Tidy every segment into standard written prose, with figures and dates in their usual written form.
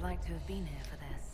have liked to have been here for this.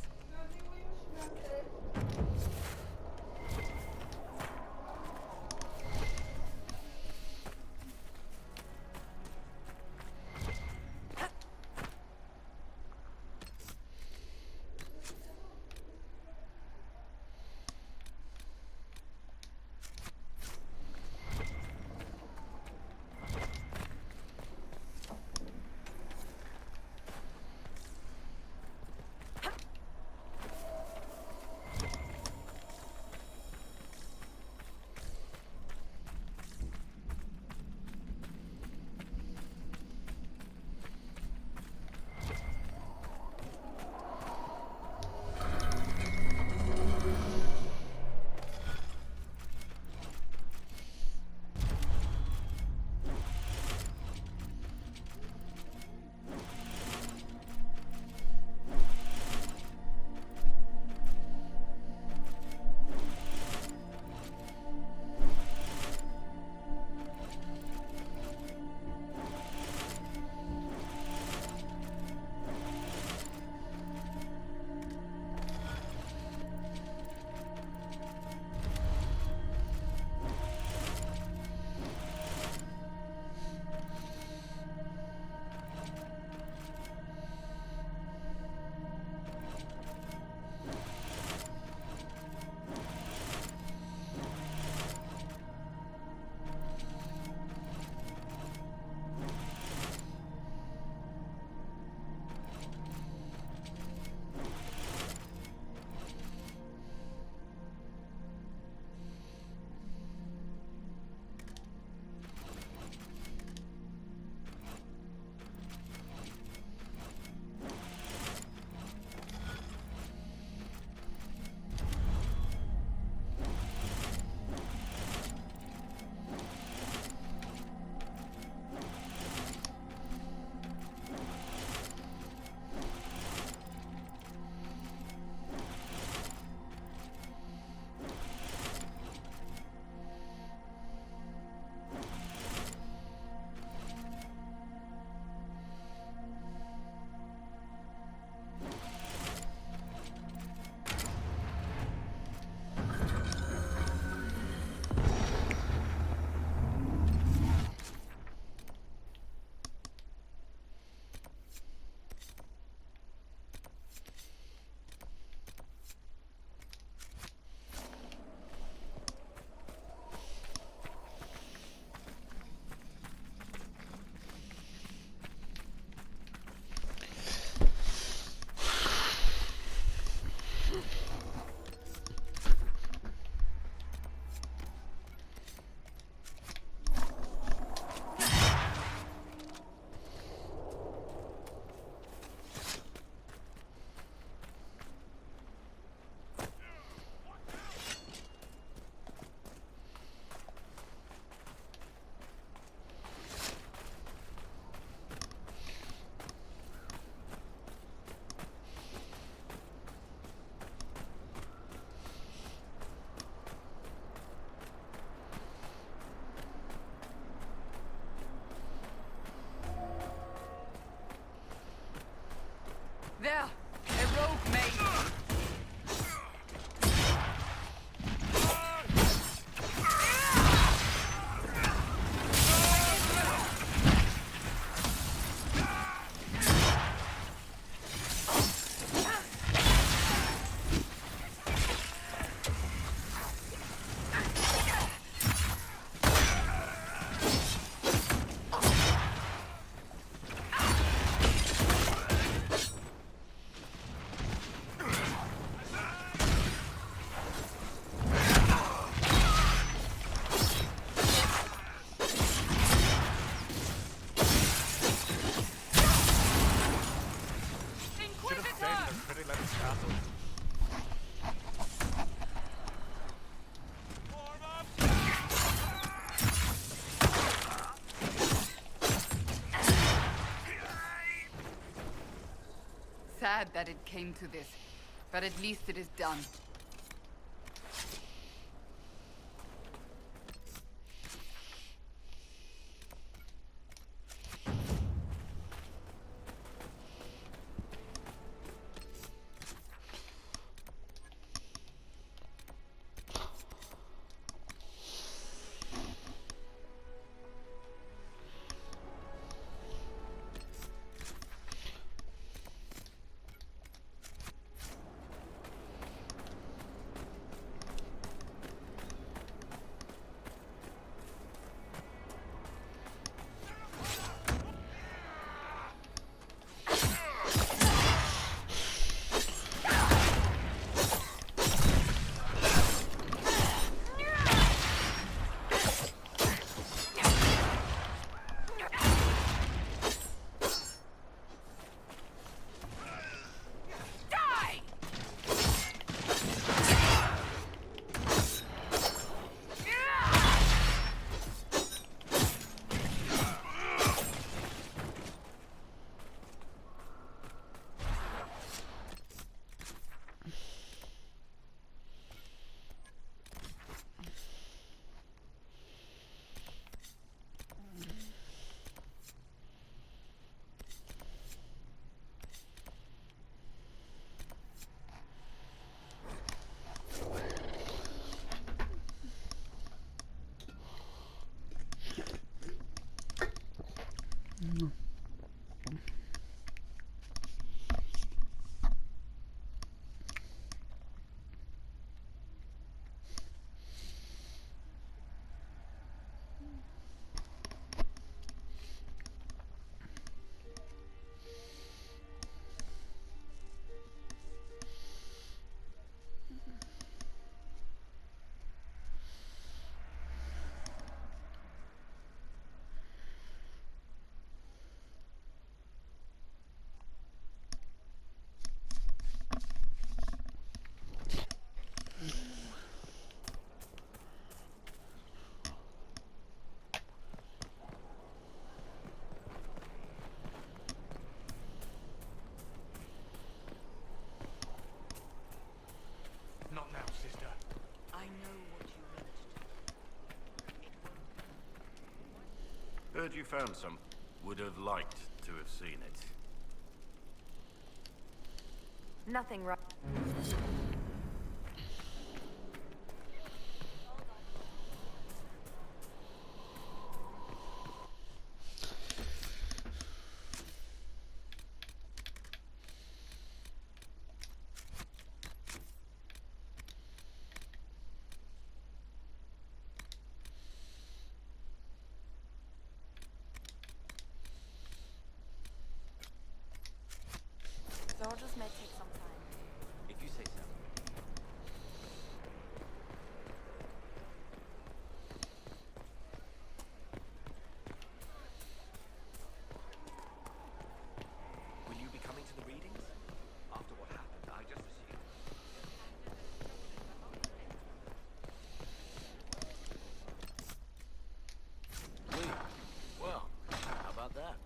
There! A rogue mate! Sad that it came to this, but at least it is done. heard you found some. Would have liked to have seen it. Nothing right. Soldiers may take some time. If you say so. Will you be coming to the readings? After what happened, I just assumed. Well, how about that?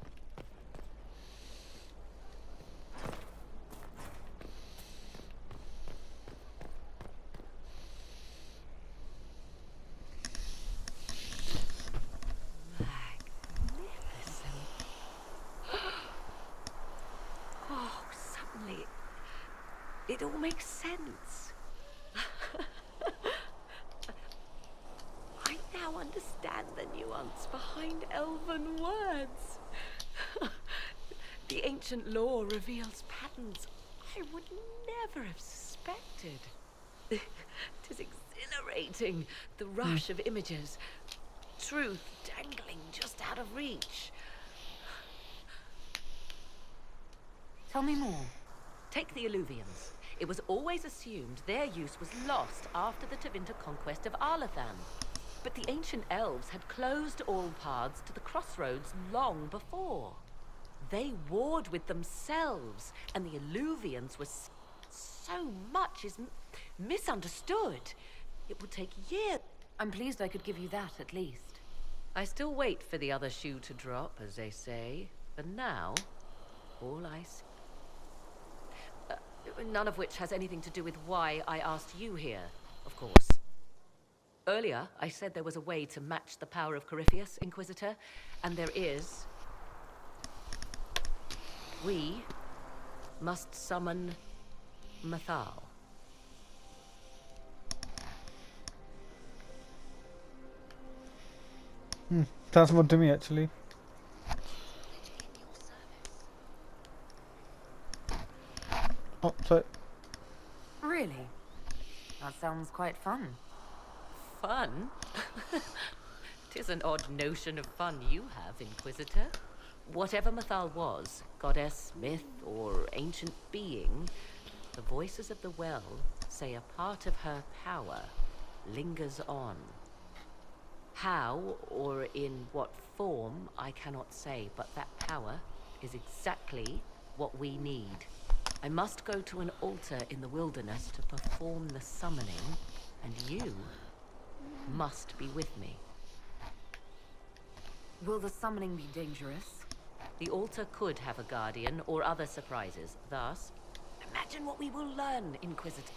Oh, suddenly, it all makes sense. I now understand the nuance behind elven words. The ancient lore reveals patterns I would never have suspected. It is exhilarating, the rush of images, truth dangling just out of reach. Tell me more. Take the Illuvians. It was always assumed their use was lost after the Tevinter conquest of Arlathan. But the ancient elves had closed all paths to the crossroads long before. They warred with themselves, and the Illuvians were so much is misunderstood. It would take years. I'm pleased I could give you that, at least. I still wait for the other shoe to drop, as they say. But now, all I see... none of which has anything to do with why I asked you here, of course. Earlier, I said there was a way to match the power of Corypheus, Inquisitor, and there is. We must summon Mathal. Sounds more to me, actually. Oh, sorry. Really? That sounds quite fun. Fun? 'Tis an odd notion of fun you have, Inquisitor. Whatever Mathal was, goddess, myth, or ancient being, the voices of the well say a part of her power lingers on. How, or in what form, I cannot say, but that power is exactly what we need. I must go to an altar in the wilderness to perform the summoning, and you must be with me. Will the summoning be dangerous? The altar could have a guardian or other surprises. Thus, imagine what we will learn, Inquisitor.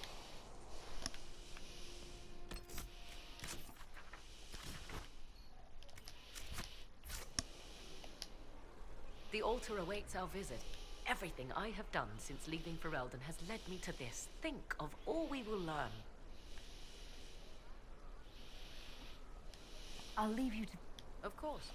The altar awaits our visit. Everything I have done since leaving Ferelden has led me to this. Think of all we will learn. I'll leave you to... Of course.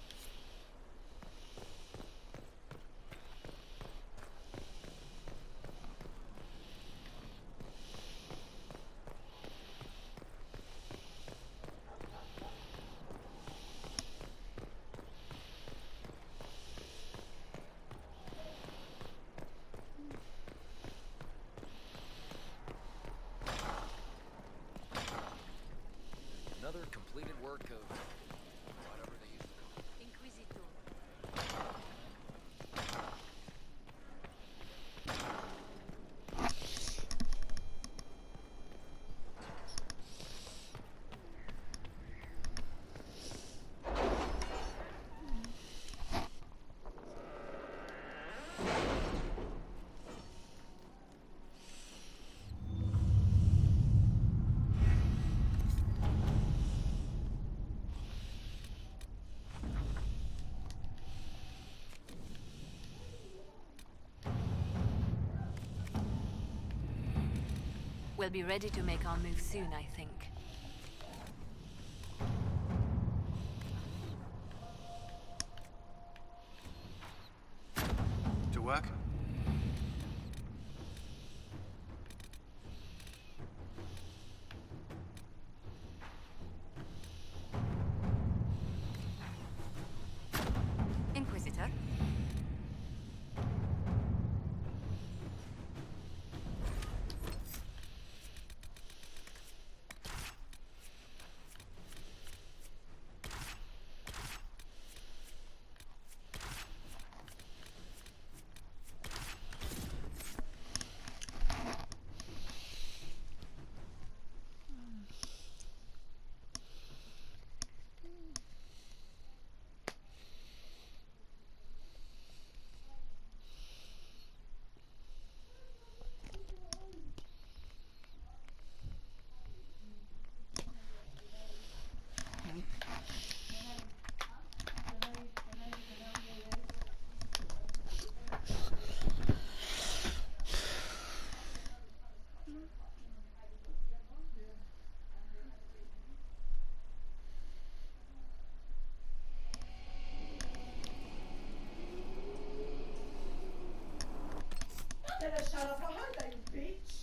Another completed work of whatever they used to call it. Inquisitor. We'll be ready to make our move soon, I think. To work? Inquisitor? Better shut up. I heard that, you bitch.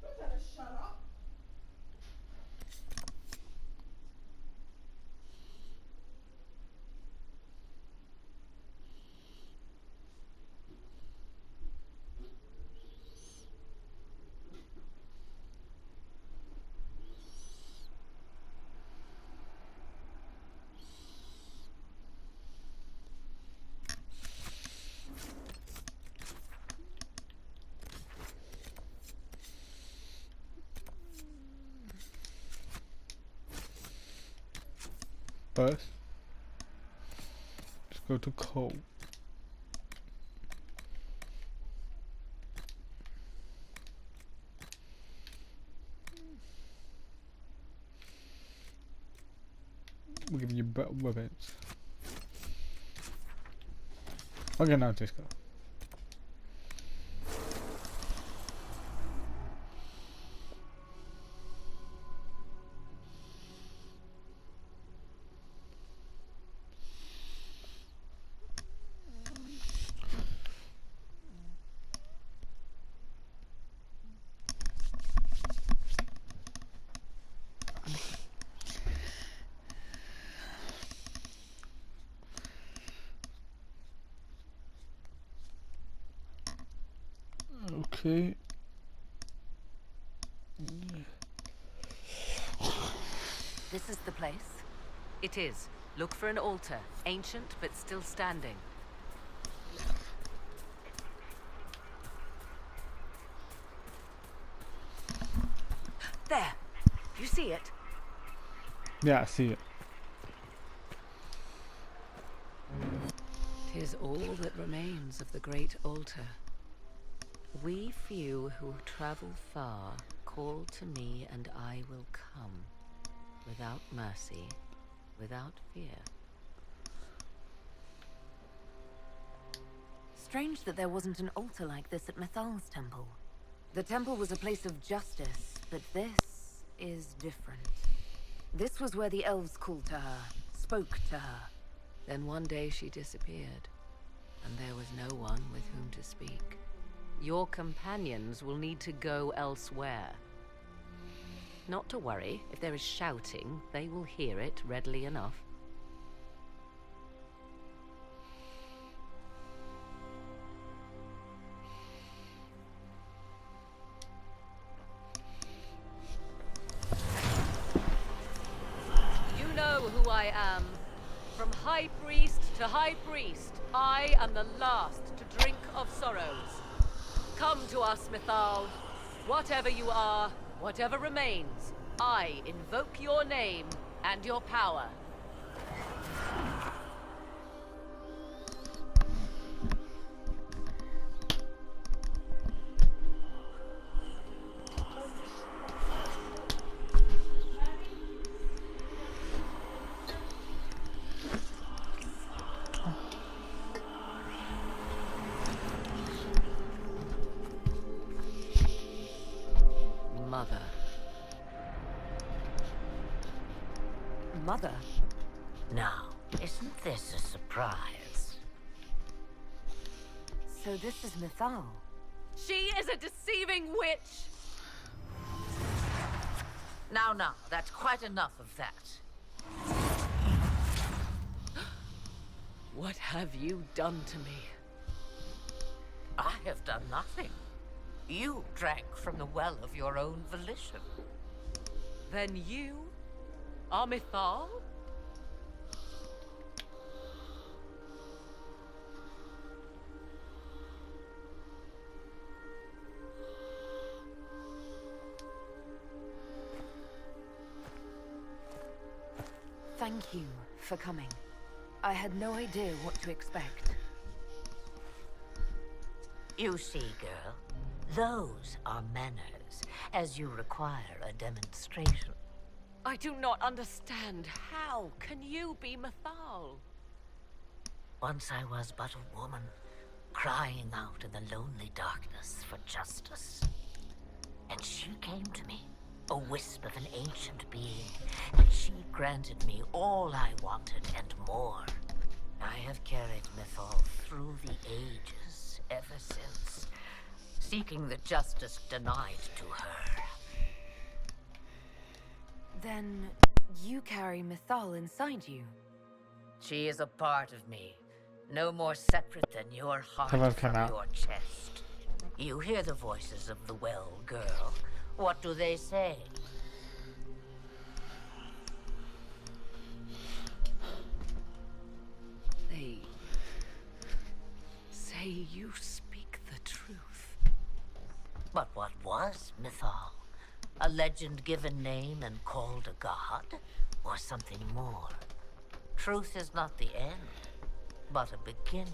You better shut up. First, let's go to Cole. We'll give you better weapons. Okay, now just go. Okay. This is the place. It is. Look for an altar, ancient but still standing. There! You see it? Yeah, I see it. 'Tis all that remains of the great altar. We few who travel far call to me and I will come. Without mercy, without fear. Strange that there wasn't an altar like this at Methal's temple. The temple was a place of justice, but this is different. This was where the elves called to her, spoke to her. Then one day she disappeared, and there was no one with whom to speak. Your companions will need to go elsewhere. Not to worry, if there is shouting, they will hear it readily enough. You know who I am. From High Priest to High Priest, I am the last to drink of sorrows. Come to us, Mithal. Whatever you are, whatever remains, I invoke your name and your power. mother. Now, isn't this a surprise? So this is Mythal. She is a deceiving witch! Now, that's quite enough of that. What have you done to me? I have done nothing. You drank from the well of your own volition. Then you are Mythal? Thank you for coming. I had no idea what to expect. You see, girl, those are manners, as you require a demonstration. I do not understand. How can you be Mythal? Once I was but a woman, crying out in the lonely darkness for justice. And she came to me, a wisp of an ancient being, and she granted me all I wanted and more. I have carried Mythal through the ages ever since, seeking the justice denied to her. Then you carry Mythal inside you. She is a part of me, no more separate than your heart Come on, from come out. your chest. You hear the voices of the well, girl. What do they say? They say you speak the truth. But what was Mythal? A legend given name and called a god? Or something more? Truth is not the end, but a beginning.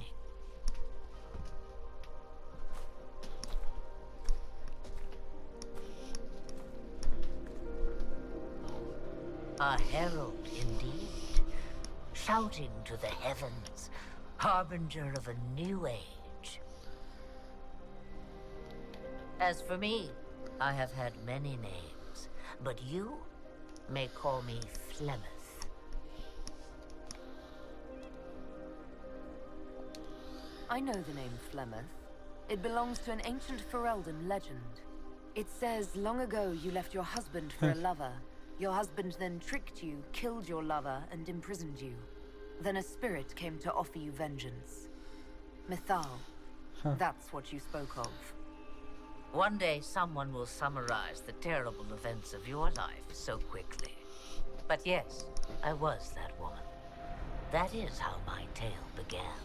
A herald indeed, shouting to the heavens, harbinger of a new age. As for me, I have had many names, but you may call me Flemeth. I know the name Flemeth. It belongs to an ancient Ferelden legend. It says long ago you left your husband for a lover. Your husband then tricked you, killed your lover, and imprisoned you. Then a spirit came to offer you vengeance. Mythal. That's what you spoke of. One day someone will summarize the terrible events of your life so quickly. But yes, I was that woman. That is how my tale began.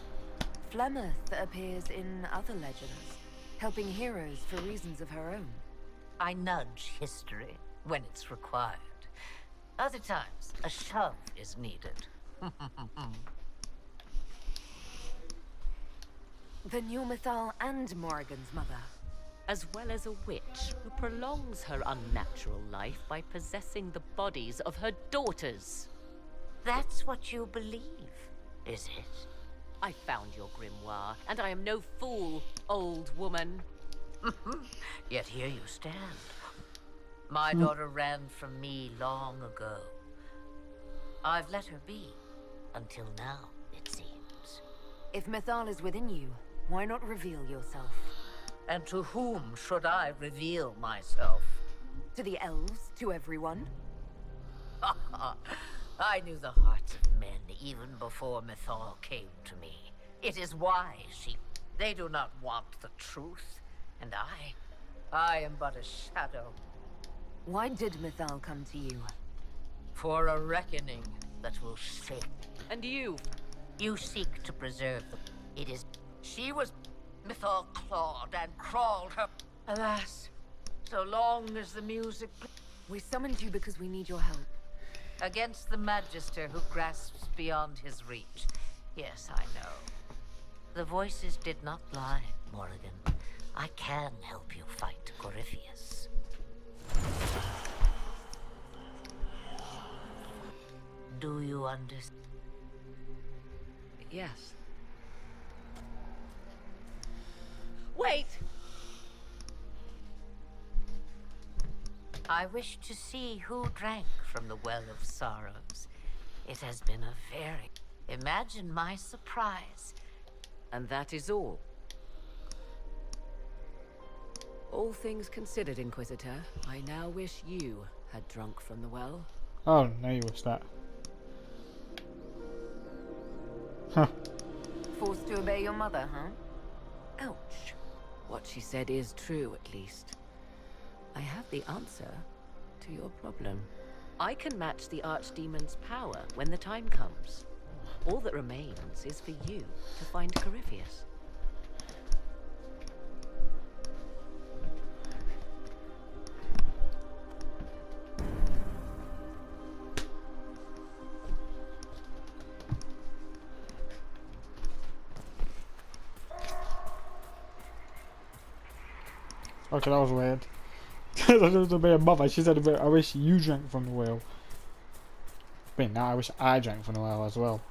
Flemeth appears in other legends, helping heroes for reasons of her own. I nudge history when it's required. Other times, a shove is needed. Then you're Mythal and Morrigan's mother. As well as a witch who prolongs her unnatural life by possessing the bodies of her daughters. That's what you believe, is it? I found your grimoire, and I am no fool, old woman. Yet here you stand. My daughter ran from me long ago. I've let her be, until now, it seems. If Mythal is within you, why not reveal yourself? And to whom should I reveal myself? To the elves, to everyone? I knew the hearts of men even before Mythal came to me. It is why they do not want the truth. And I am but a shadow. Why did Mythal come to you? For a reckoning that will shake. And you? You seek to preserve the... It is... She was... Mythal clawed and crawled her... Alas, so long as the music... We summoned you because we need your help. Against the Magister who grasps beyond his reach. Yes, I know. The voices did not lie, Morrigan. I can help you fight Corypheus. Do you understand? Yes. Wait! I wish to see who drank from the Well of Sorrows. It has been a very... Imagine my surprise. And that is all. All things considered, Inquisitor, I now wish you had drunk from the well. Oh, now you wish that. Huh. Forced to obey your mother, huh? Ouch. What she said is true, at least. I have the answer to your problem. I can match the Archdemon's power when the time comes. All that remains is for you to find Corypheus. Okay, that was weird. That was a bit of mother. She said a bit, I wish you drank from the well. But now I wish I drank from the well as well.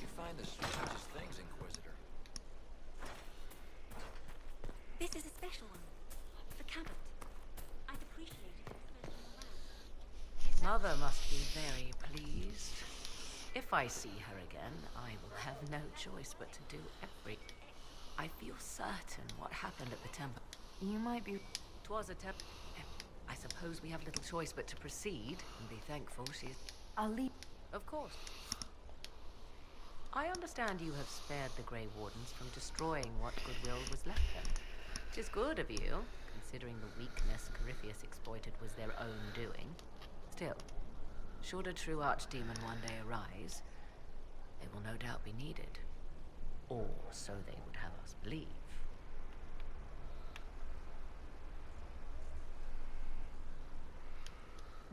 You find the strangest things, Inquisitor. This is a special one. The cabot. I'd appreciate it if special around. Mother must be very pleased. If I see her again, I will have no choice but to do everything. I feel certain what happened at the temple. You might be... 'Twas a temple. I suppose we have little choice but to proceed and be thankful she's... I'll leave... Of course. I understand you have spared the Grey Wardens from destroying what goodwill was left them. 'Tis good of you, considering the weakness Corypheus exploited was their own doing. Still, should a true archdemon one day arise, they will no doubt be needed. Or so they would have us believe.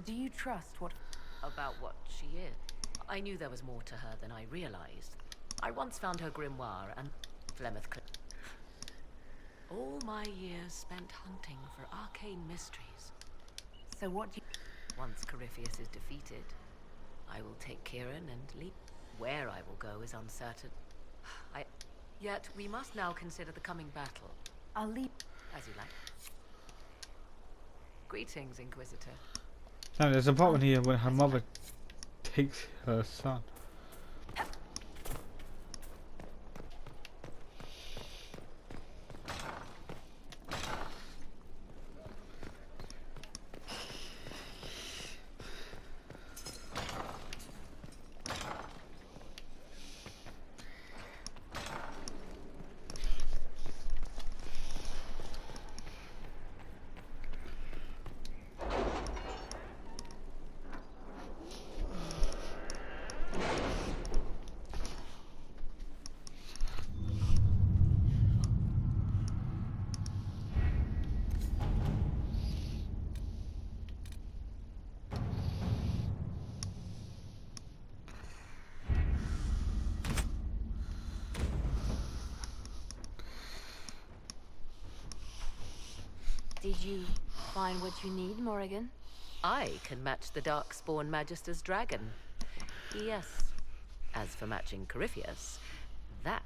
Do you trust what... About what she is. I knew there was more to her than I realized. I once found her grimoire and Flemeth could... All my years spent hunting for arcane mysteries. So what do you... Once Corypheus is defeated, I will take Kieran and leave. Where I will go is uncertain. Yet we must now consider the coming battle. I'll leave... As you like. Greetings, Inquisitor. No, there's a part in here when her mother takes her son. Did you find what you need, Morrigan? I can match the Darkspawn Magister's dragon. Yes. As for matching Corypheus, that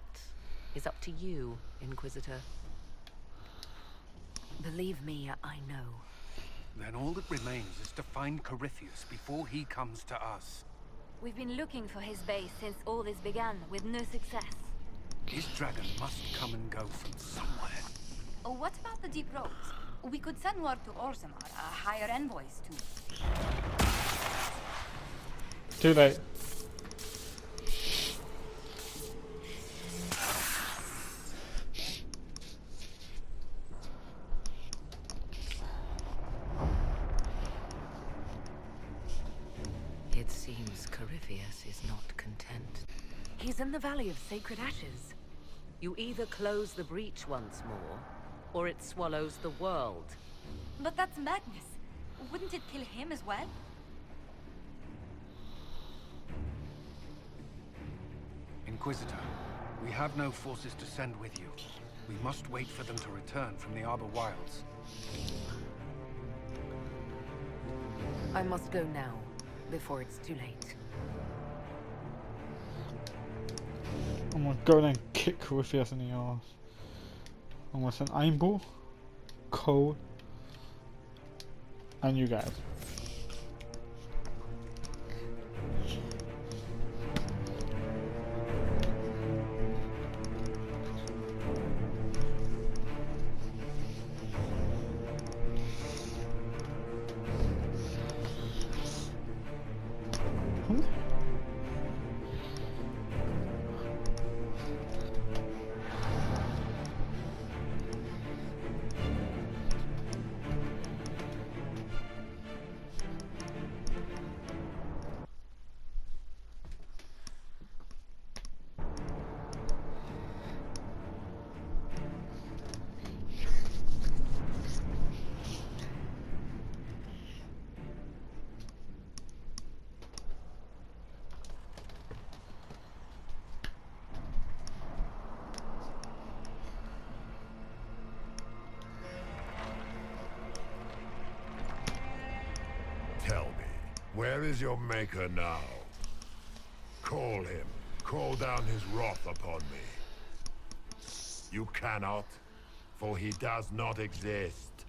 is up to you, Inquisitor. Believe me, I know. Then all that remains is to find Corypheus before he comes to us. We've been looking for his base since all this began, with no success. His dragon must come and go from somewhere. Oh, what about the deep roads? We could send word to Orzammar, hire envoys to... Too late. It seems Corypheus is not content. He's in the Valley of Sacred Ashes. You either close the breach once more, or it swallows the world. But that's madness. Wouldn't it kill him as well? Inquisitor, we have no forces to send with you. We must wait for them to return from the Arbor Wilds. I must go now, before it's too late. I'm gonna go there and kick Corypheus in the arse. I'm gonna send Aimball, Cole, and you guys. Tell me, where is your maker now? Call him. Call down his wrath upon me. You cannot, for he does not exist.